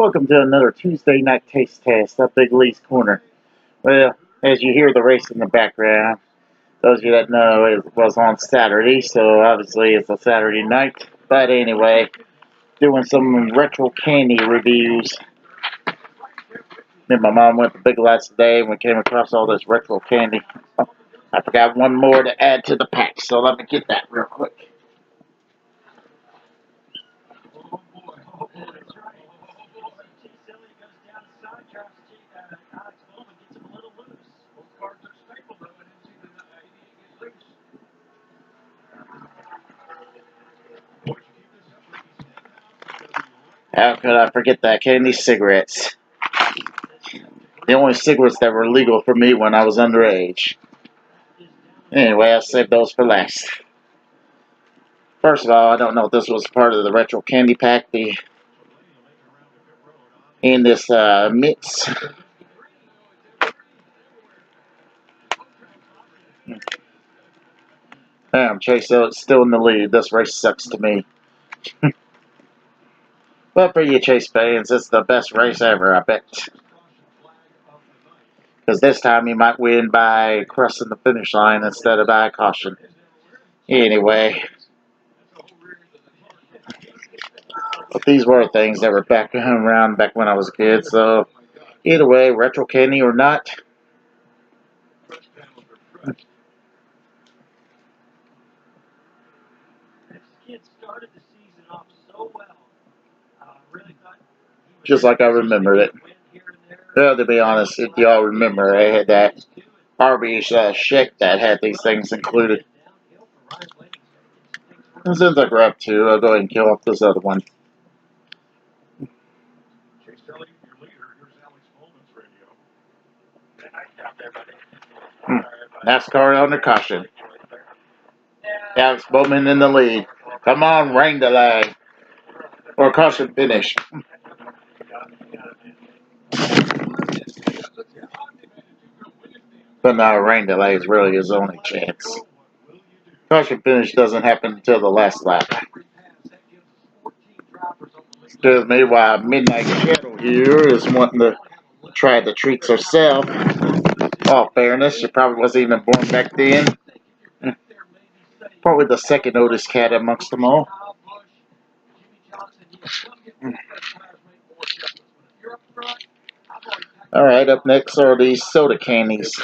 Welcome to another Tuesday night taste test up Big Lee's Corner. Well, as you hear the race in the background, those of you that know it was on Saturday, so obviously it's a Saturday night. But anyway, doing some retro candy reviews. Me and my mom went to Big Lots today and we came across all this retro candy. I forgot one more to add to the pack, so let me get that real quick. How could I forget that? Candy cigarettes. The only cigarettes that were legal for me when I was underage. Anyway, I'll save those for last. First of all, I don't know if this was part of the retro candy pack. In this mix. Damn, Chase still in the lead. This race sucks to me. But for you Chase fans, it's the best race ever, I bet. Because this time he might win by crossing the finish line instead of by caution. Anyway. But these were things that were back around back when I was a kid. So either way, retro candy or not. Just like I remembered it. Well, to be honest, if y'all remember, I had that Arby's shake that had these things included. And since I grabbed two, I'll go ahead and kill off this other one. NASCAR under caution. Alex Bowman in the lead. Come on, rain delay. Or caution finish. But now rain delay is really his only chance. Caution finish doesn't happen until the last lap. Excuse me, while Midnight Shadow here is wanting to try the treats herself. All fairness, she probably wasn't even born back then. Probably the second oldest cat amongst them all. Alright, up next are these soda candies.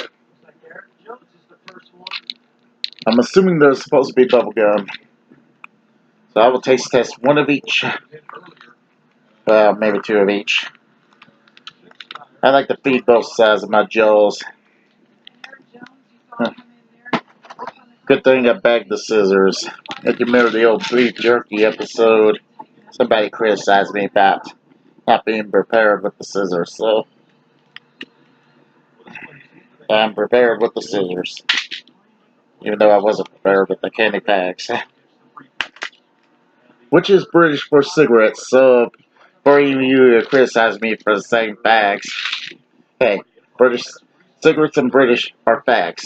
I'm assuming they're supposed to be bubblegum. So I will taste test one of each. Well, maybe two of each. I like to feed both sides of my jaws. Good thing I bagged the scissors. If you remember the old beef jerky episode, somebody criticized me about not being prepared with the scissors. So I'm prepared with the scissors. Even though I wasn't prepared with the candy bags. Which is British for cigarettes, so for you who criticize me for the same bags, hey, British cigarettes and British are fags.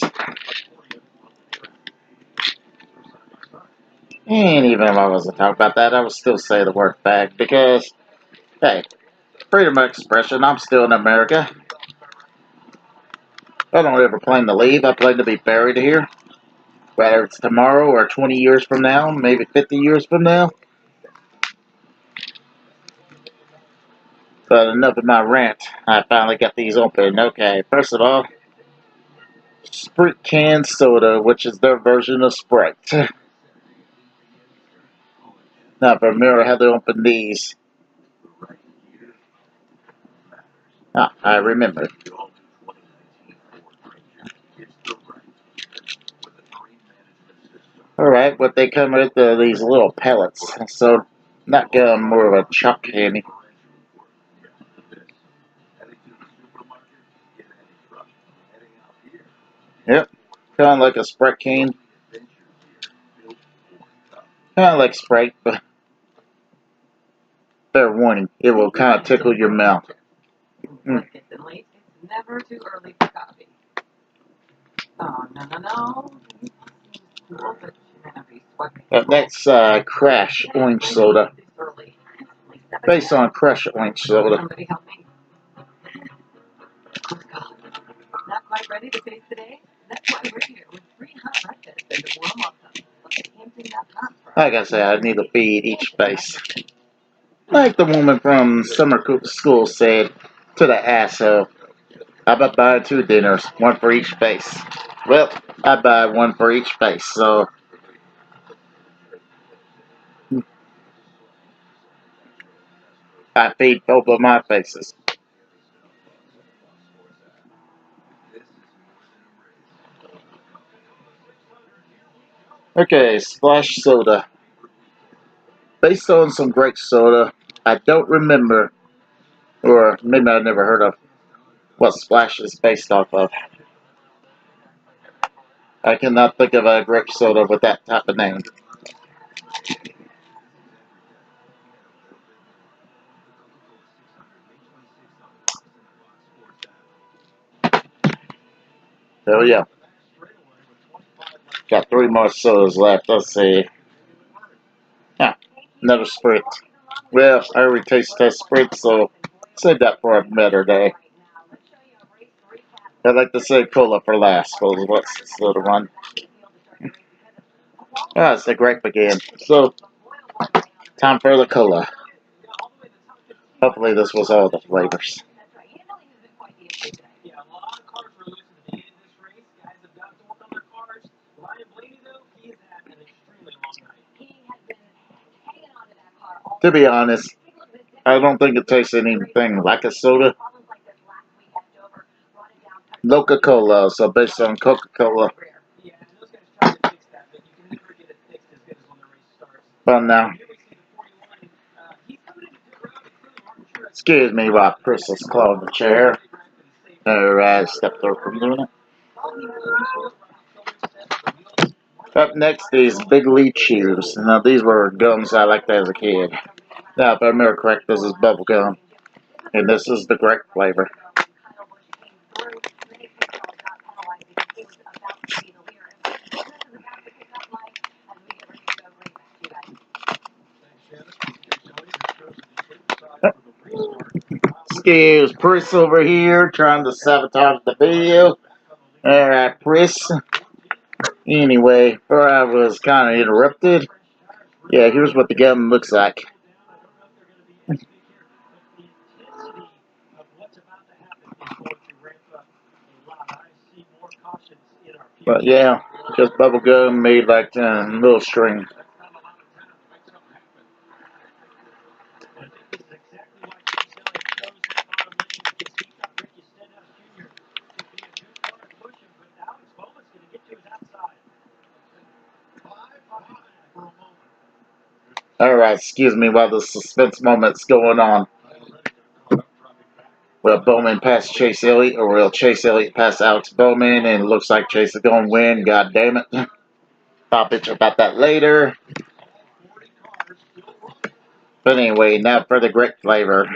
And even if I wasn't talking about that, I would still say the word fag because, hey, freedom of expression, I'm still in America. I don't ever plan to leave, I plan to be buried here. Whether it's tomorrow or 20 years from now, maybe 50 years from now. But enough of my rant. I finally got these open. Okay, first of all, Sprite canned soda, which is their version of Sprite. Now, if I remember how to open these. Ah, I remember. Alright, but they come with these little pellets. So, not gum, more of a chalk candy. Yep, kind of like a Sprite can. Kind of like Sprite, but fair warning, it will kind of tickle your mouth. It's never too early for coffee. Oh, no. Up next, Crash Orange Soda. based on Crush It Link soda. Somebody help me. Not quite ready to taste today? That's why we're here with free hot breakfast and a warm welcome. Like I said, I need to feed each base. Like the woman from summer school said to the asshole, how about buying 2 dinners, 1 for each base? Well, I buy 1 for each base, so I feed both of my faces. Okay, Splash Soda. Based on some grape soda, I don't remember, or maybe I never heard of, what Splash is based off of. I cannot think of a grape soda with that type of name. So yeah, got 3 more sodas left. Let's see. Ah, another Sprint. Well, I already taste test Sprint, so save that for a better day. I'd like to save cola for last. So what's the soda one? Ah, it's the grape again. So, time for the cola. Hopefully this was all the flavors. To be honest, I don't think it tastes anything like a soda. Coca-Cola, so based on Coca-Cola. Well, now, excuse me while Chris is clawing the chair. Alright, stepped over from doing it. Up next is Big League Chews. Now, these were gums I liked as a kid. Now, if I remember correct, this is bubble gum. And this is the grape flavor. Excuse Chris over here trying to sabotage the video. Alright, Chris. Anyway, before I was kind of interrupted, yeah, here's what the gum looks like. But yeah, just bubble gum made like a little string. Alright, excuse me while the suspense moment's going on. Will Bowman pass Chase Elliott, or will Chase Elliott pass Alex Bowman? And it looks like Chase is going to win. God damn it. I'll bitch about that later. But anyway, now for the grape flavor.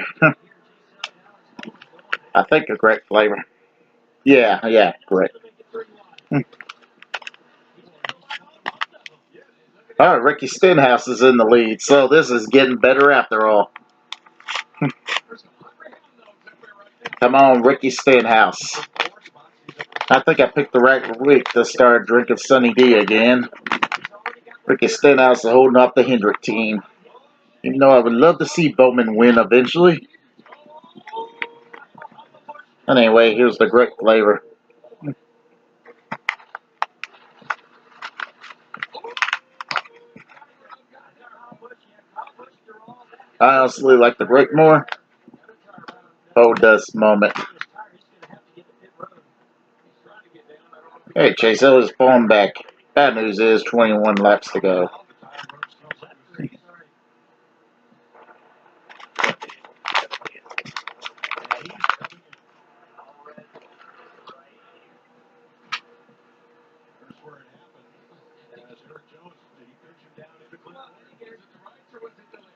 I think a grape flavor. Yeah, great. Oh, Ricky Stenhouse is in the lead, so this is getting better after all. Come on, Ricky Stenhouse. I think I picked the right week to start drinking Sunny D again. Ricky Stenhouse is holding up the Hendrick team. Even though I would love to see Bowman win eventually. Anyway, here's the grape flavor. I honestly like the grape more. Oh, dust moment. Hey, Chase Elliott's pulling back. Bad news is 21 laps to go.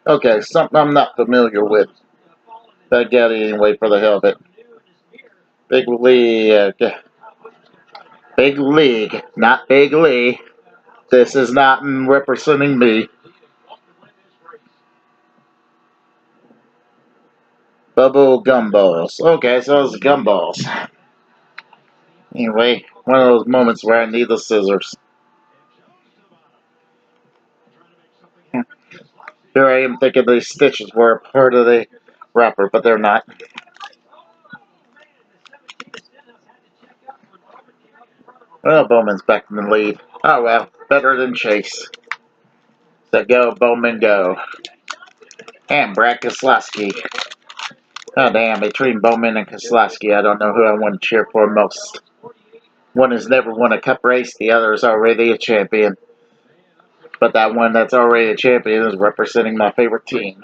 Okay, something I'm not familiar with. But I got it anyway for the hell of it. Big League. Big League, not Big Lee. This is not representing me. Bubble gumballs. Okay, so those gumballs. Anyway, one of those moments where I need the scissors. Here I am thinking these stitches were a part of the wrapper, but they're not. Well, Bowman's back in the lead. Oh well, better than Chase. So go, Bowman, go. And Brad Keselowski. Oh damn, between Bowman and Keselowski, I don't know who I want to cheer for most. One has never won a cup race, the other is already a champion. But that one that's already a champion is representing my favorite team.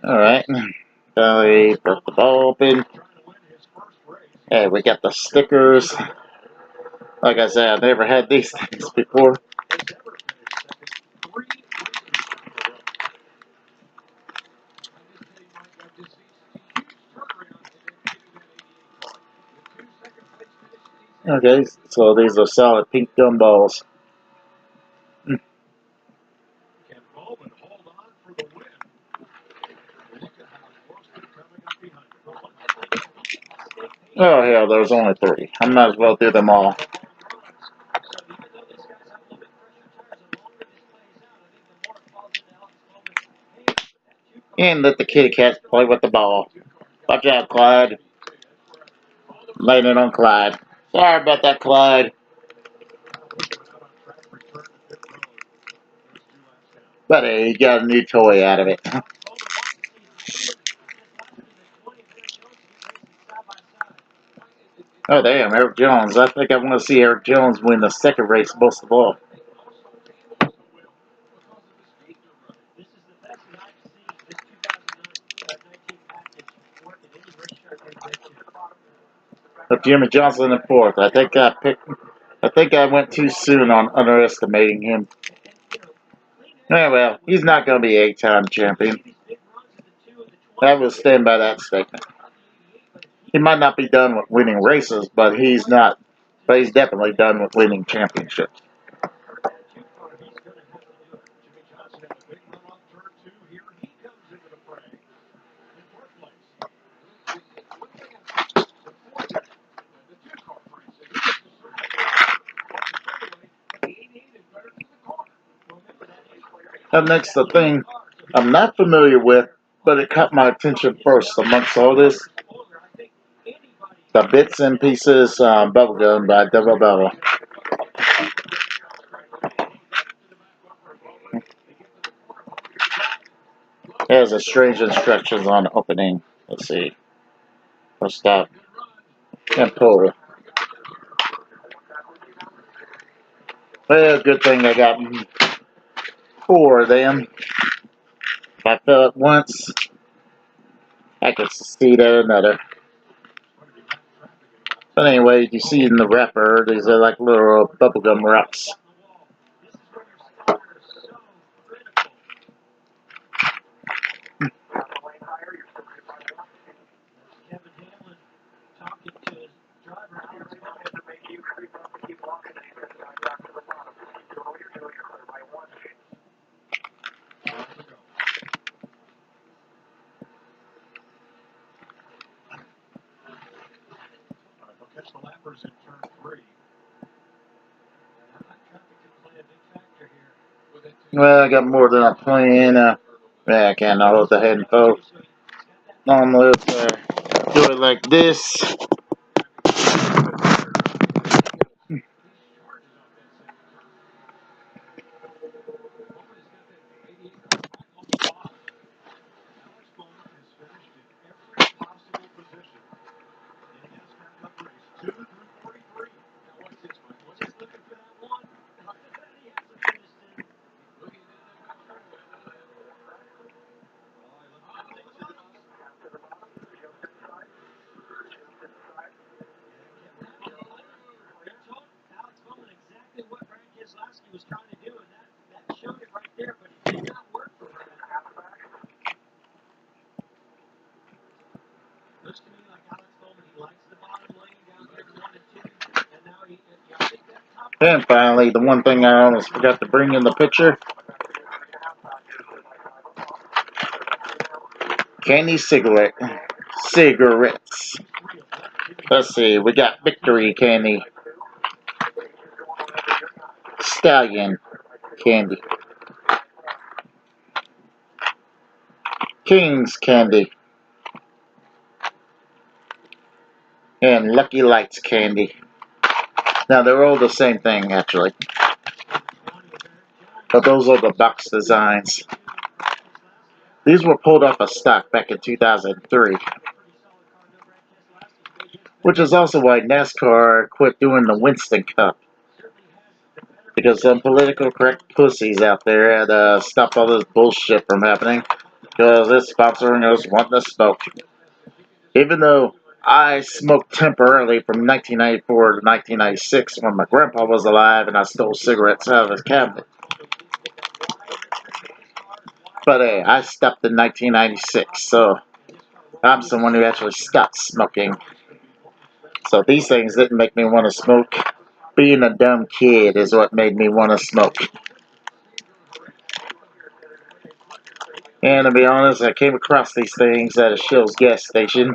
Alright. Belly, put the ball open. Hey, we got the stickers. Like I said, I've never had these things before. Okay, so these are solid pink gumballs. Oh hell, there's only 3. I might as well do them all. And let the kitty cats play with the ball. Watch out, Clyde. Laying it on Clyde. Sorry about that, Clyde. But hey, he got a new toy out of it. Oh damn, Eric Jones. I think I want to see Eric Jones win the second race most of all. But Jimmy Johnson in 4th. I think I went too soon on underestimating him. Oh well, he's not going to be 8-time champion. I will stand by that statement. He might not be done with winning races, but he's definitely done with winning championships. Up next, the thing I'm not familiar with, but it caught my attention first amongst all this. The Bits and Pieces Bubblegum by Double Bubble. It has a strange instructions on opening. Let's see. Let's stop and pull. Well, good thing I got 4 of them. If I fill it once, I could succeed at another. But anyway, you see in the wrapper, these are like little bubblegum rocks. Well, I got more than a plan. Yeah, I can't hold the head and fold. Normally, do it like this. And finally, the one thing I almost forgot to bring in the picture. Candy cigarettes. Let's see, we got Victory Candy, Stallion Candy, King's Candy, and Lucky Lights Candy. Now, they're all the same thing, actually. But those are the box designs. These were pulled off of stock back in 2003. Which is also why NASCAR quit doing the Winston Cup. Because some political correct pussies out there had stopped all this bullshit from happening. Because it's sponsoring us wanting to smoke. Even though I smoked temporarily from 1994 to 1996 when my grandpa was alive and I stole cigarettes out of his cabinet. But hey, I stopped in 1996, so I'm someone who actually stopped smoking. So these things didn't make me want to smoke. Being a dumb kid is what made me want to smoke. And to be honest, I came across these things at a Shell's gas station.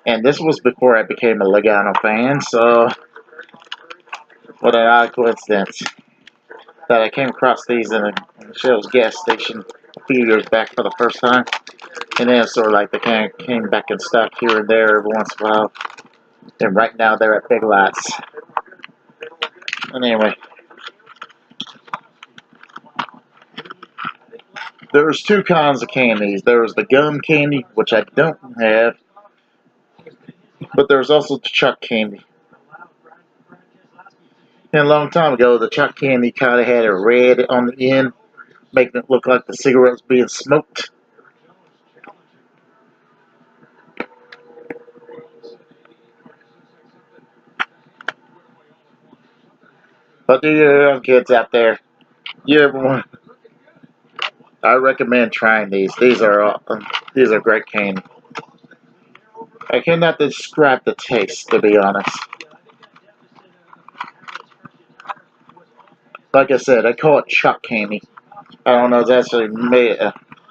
And this was before I became a Logano fan, so what an odd coincidence that I came across these in a Shell's gas station a few years back for the first time. And then sort of like they kind of came back in stock here and there every once in a while. And right now they're at Big Lots. And anyway, there's two kinds of candies. There's the gum candy, which I don't have, but there's also the chuck candy. And a long time ago, the chuck candy kind of had a red on the end, making it look like the cigarette was being smoked. But to you young kids out there, you ever want? I recommend trying these. These are great candy. I cannot describe the taste, to be honest. Like I said, I call it chuck candy. I don't know if that's actually made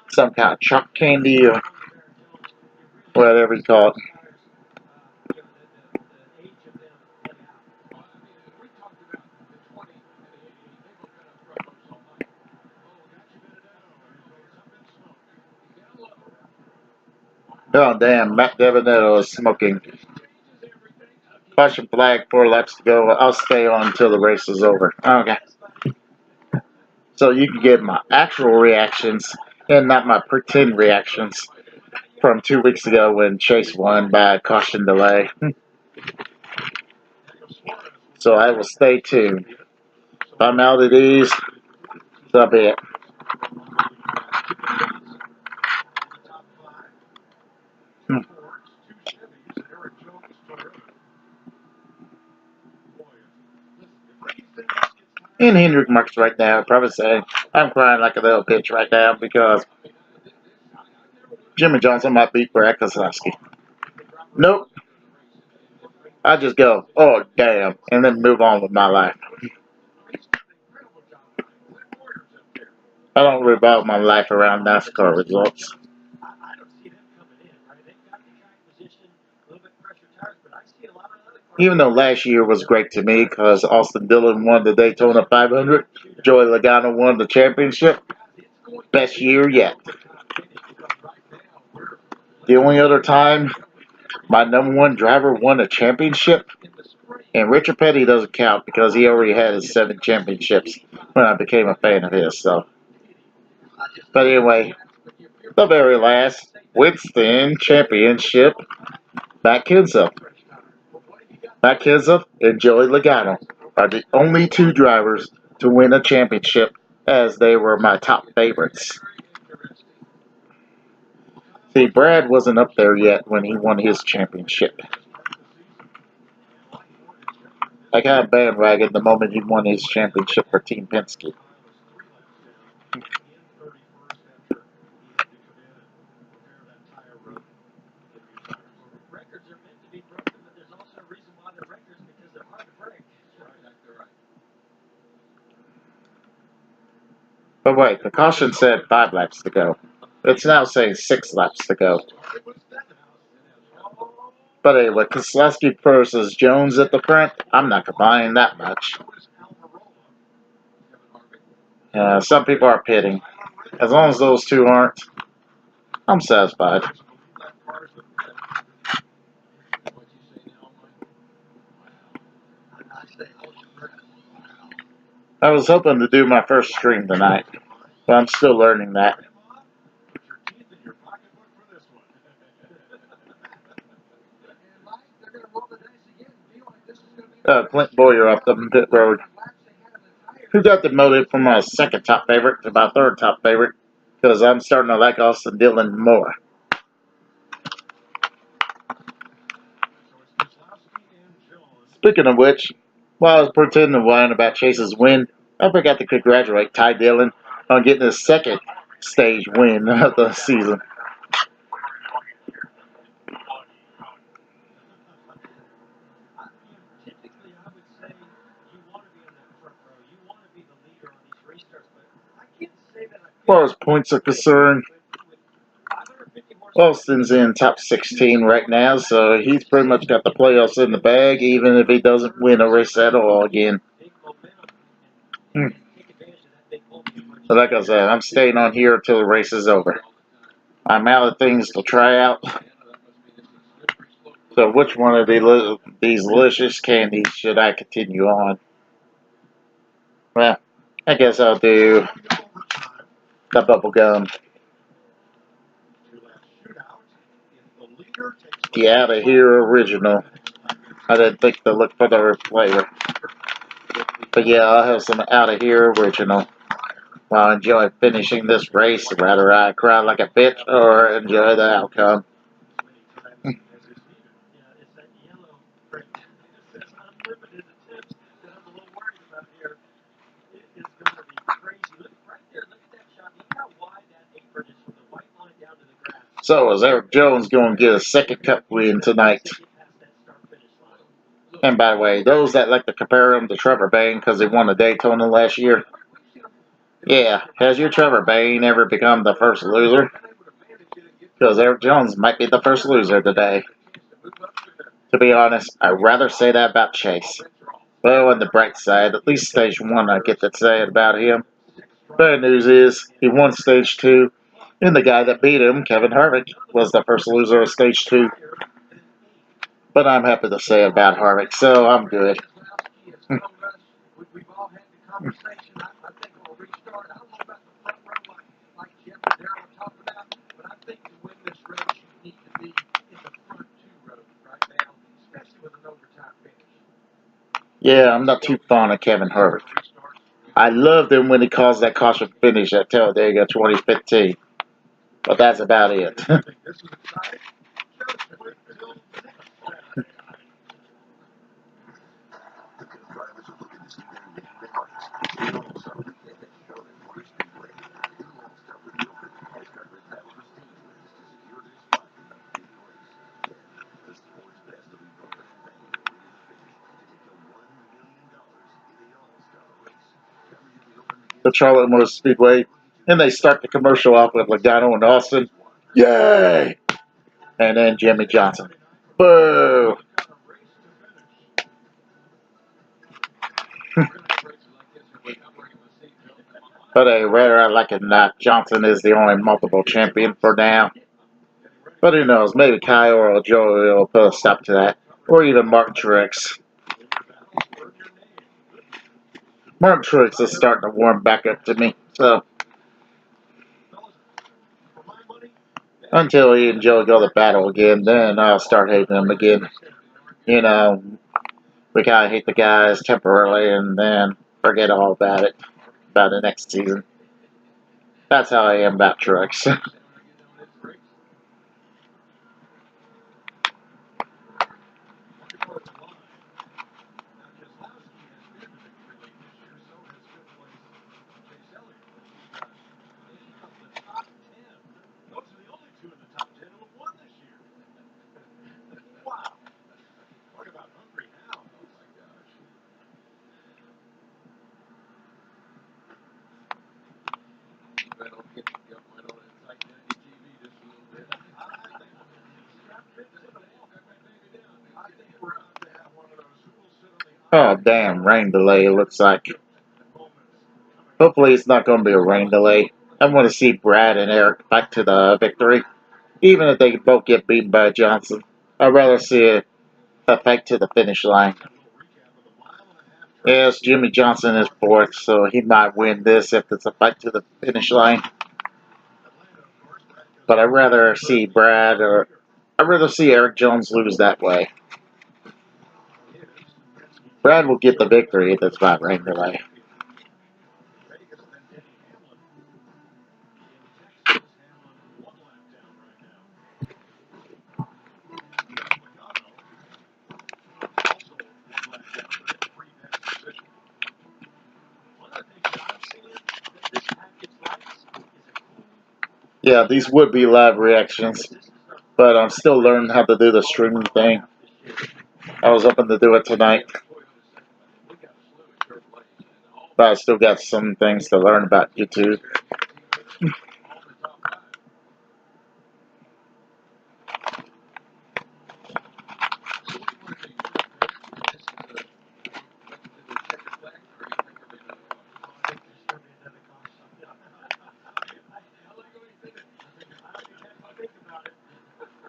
some kind of chuck candy or whatever you call it. Oh damn, Matt Devinetto is smoking. Caution flag, 4 laps to go. I'll stay on until the race is over. Okay. So you can get my actual reactions and not my pretend reactions from 2 weeks ago when Chase won by caution delay. So I will stay tuned. If I'm out of these, so be it. And Hendrick Marks right now, probably saying, I'm crying like a little bitch right now because Jimmy Johnson might beat Brad Keselowski. Nope. I just go, oh damn, and then move on with my life. I don't revolve my life around NASCAR results. Even though last year was great to me because Austin Dillon won the Daytona 500, Joey Logano won the championship. Best year yet. The only other time my number one driver won a championship, and Richard Petty doesn't count because he already had his 7 championships when I became a fan of his. So, but anyway, the very last Winston championship, Matt Kenseth. Matt Kenseth and Joey Logano are the only 2 drivers to win a championship, as they were my top favorites. See, Brad wasn't up there yet when he won his championship. I got a bandwagon the moment he won his championship for Team Penske. But wait, the caution said 5 laps to go. It's now saying 6 laps to go. But anyway, Keselowski versus Jones at the front, I'm not complaining that much. Some people are pitting. As long as those two aren't, I'm satisfied. I was hoping to do my first stream tonight, but I'm still learning that. Clint Boyer up the pit road. Who got demoted from my second top favorite to my third top favorite? Because I'm starting to like Austin Dillon more. Speaking of which, while I was pretending to whine about Chase's win, I forgot to congratulate Ty Dillon on getting his second stage win of the season. As far as points are concerned, Austin's in top 16 right now, so he's pretty much got the playoffs in the bag, even if he doesn't win a race at all again. But like I said, I'm staying on here until the race is over. I'm out of things to try out. So which one of these delicious candies should I continue on? Well, I guess I'll do the bubble gum. The Out of Here original. I didn't think to look for the flavor. But yeah, I'll have some Out of Here original. I'll enjoy finishing this race, whether I cry like a bitch or enjoy the outcome. So is Eric Jones going to get a second cup win tonight? And by the way, those that like to compare him to Trevor Bayne because he won the Daytona last year, yeah, has your Trevor Bayne ever become the first loser? Because Eric Jones might be the first loser today. To be honest, I'd rather say that about Chase. Well, on the bright side, at least stage 1 I get to say it about him. Bad news is, he won stage 2, and the guy that beat him, Kevin Harvick, was the first loser of stage 2. But I'm happy to say about Harvick, so I'm good. Yeah, I'm not too fond of Kevin Harvick. I loved him when he caused that caution finish at Talladega 2015. But that's about it. The Charlotte Motor Speedway, and they start the commercial off with Logano and Austin. Yay! And then Jimmy Johnson. Boo! But whether I like it or not, Johnson is the only multiple champion for now. But who knows, maybe Kyle or Joey will put a stop to that. Or even Martin Truex. Martin Truex is starting to warm back up to me. So, until he and Joey go to battle again, then I'll start hating him again. You know, we kind of hate the guys temporarily and then forget all about it, about the next season. That's how I am about Truex. Oh, damn, rain delay, it looks like. Hopefully it's not going to be a rain delay. I want to see Brad and Eric back to the victory. Even if they both get beaten by Johnson, I'd rather see it back to the finish line. Yes, Jimmy Johnson is fourth, so he might win this if it's a fight to the finish line. But I'd rather see I'd rather see Eric Jones lose that way. Brad will get the victory if it's not rain delay. Yeah, these would be live reactions, but I'm still learning how to do the streaming thing. I was hoping to do it tonight, but I still got some things to learn about YouTube.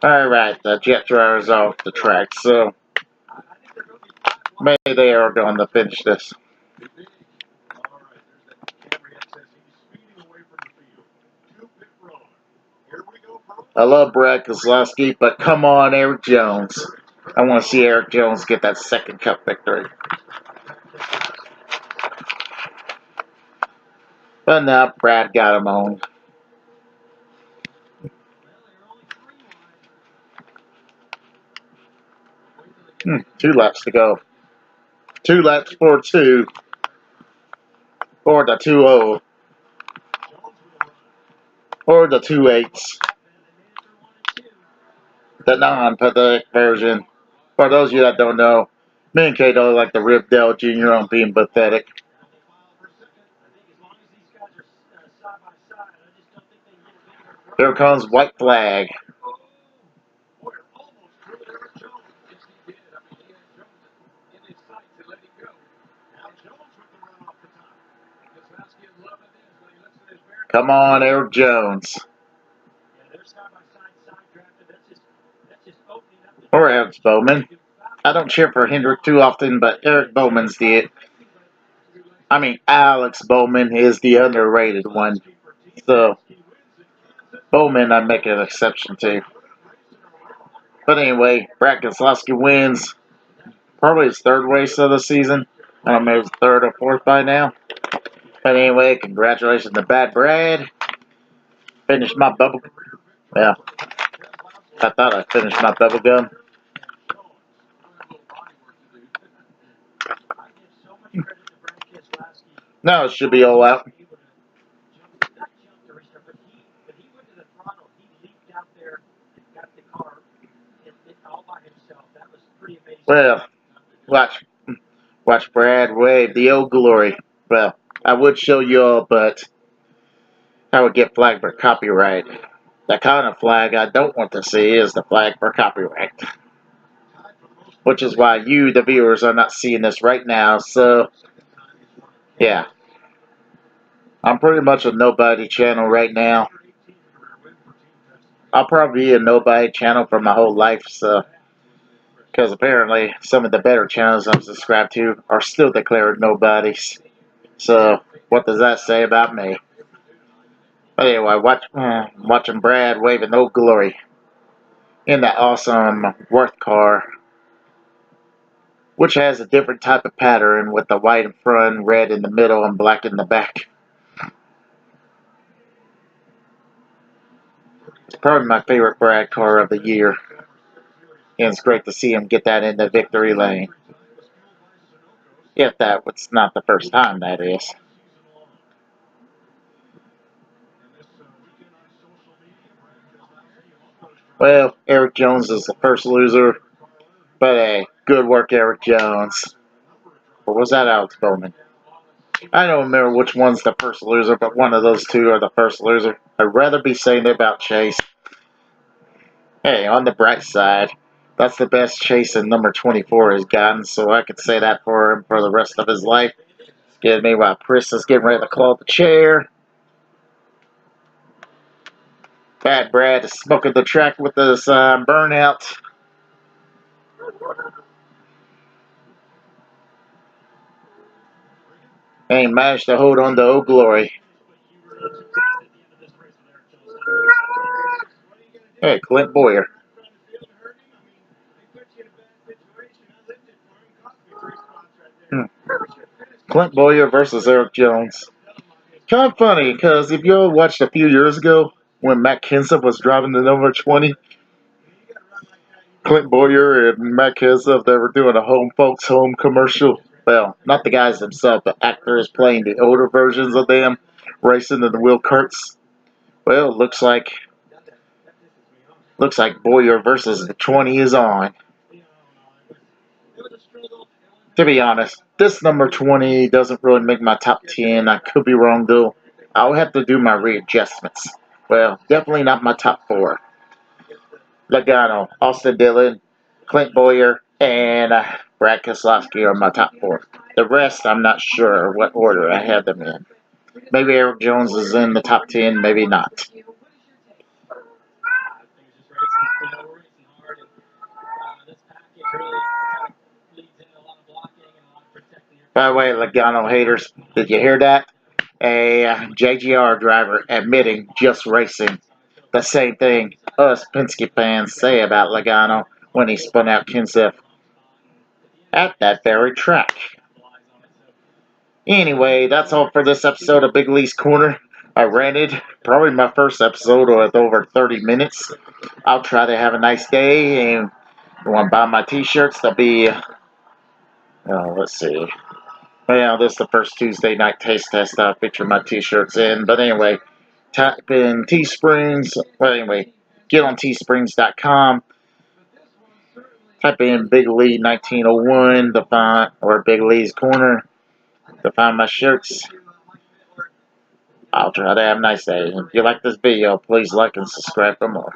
Alright, the jet driver's off the track, so maybe they are going to finish this. I love Brad Keselowski, but come on, Eric Jones. I want to see Eric Jones get that second cup victory. But now Brad got him on. 2 laps to go. 2 laps for 2. Or the 2-0. Or the 2-8s. The non-pathetic version. For those of you that don't know, me and Kato like to rip Dale Jr. on being pathetic. Here comes white flag. Come on, Eric Jones. Or Alex Bowman. I don't cheer for Hendrick too often, but Eric Bowman's Alex Bowman is the underrated one. So, Bowman, I make an exception to. But anyway, Brad Keselowski wins. Probably his third race of the season. I don't know if it's third or fourth by now. But anyway, congratulations to Bad Brad. Finished my bubble. Yeah. I thought I finished my bubble gum. No, it should be all out. Well, watch Brad wave the old glory. Well, I would show you all, but I would get flagged for copyright. The kind of flag I don't want to see is the flag for copyright. Which is why you, the viewers, are not seeing this right now, so yeah. I'm pretty much a nobody channel right now. I'll probably be a nobody channel for my whole life, so because apparently some of the better channels I'm subscribed to are still declared nobodies. So what does that say about me? But anyway, watching Brad waving Old Glory in that awesome Worth car, which has a different type of pattern with the white in front, red in the middle, and black in the back. It's probably my favorite Brad car of the year. And it's great to see him get that in the victory lane. If that was not the first time, that is. Well, Eric Jones is the first loser. But hey, good work, Eric Jones. Or was that Alex Bowman? I don't remember which one's the first loser, but one of those two are the first loser. I'd rather be saying it about Chase. Hey, on the bright side, that's the best Chase in number 24 has gotten, so I could say that for him for the rest of his life. Excuse me, while Chris is getting ready to claw the chair. Bad Brad is smoking the track with his burnout. And managed to hold on to Old Glory. Hey, Clint Boyer. Clint Boyer versus Eric Jones. Kind of funny, because if you all watched a few years ago when Matt Kenseth was driving the number 20, Clint Boyer and Matt Kenseth, they were doing a home folks home commercial. Well, not the guys themselves, the actors playing the older versions of them, racing in the wheel carts. Well, looks like Boyer versus the 20 is on. To be honest, this number 20 doesn't really make my top 10. I could be wrong though. I'll have to do my readjustments. Well, definitely not my top 4. Logano, Austin Dillon, Clint Boyer, and Brad Keselowski are my top 4. The rest, I'm not sure what order I had them in. Maybe Eric Jones is in the top 10, maybe not. By the way, Logano haters, did you hear that? A JGR driver admitting just racing. The same thing us Penske fans say about Logano when he spun out Kenseth at that very track. Anyway, that's all for this episode of Big Lee's Corner. I ranted, probably my first episode with over 30 minutes. I'll try to have a nice day, and if you want to buy my t-shirts, they'll be, let's see. Well, this is the first Tuesday night taste test I'll feature my t-shirts in. But anyway, type in Teesprings. Well, anyway, get on teesprings.com. Type in Big Lee 1901 to find, or Big Lee's Corner to find my shirts. I'll try to have a nice day. If you like this video, please like and subscribe for more.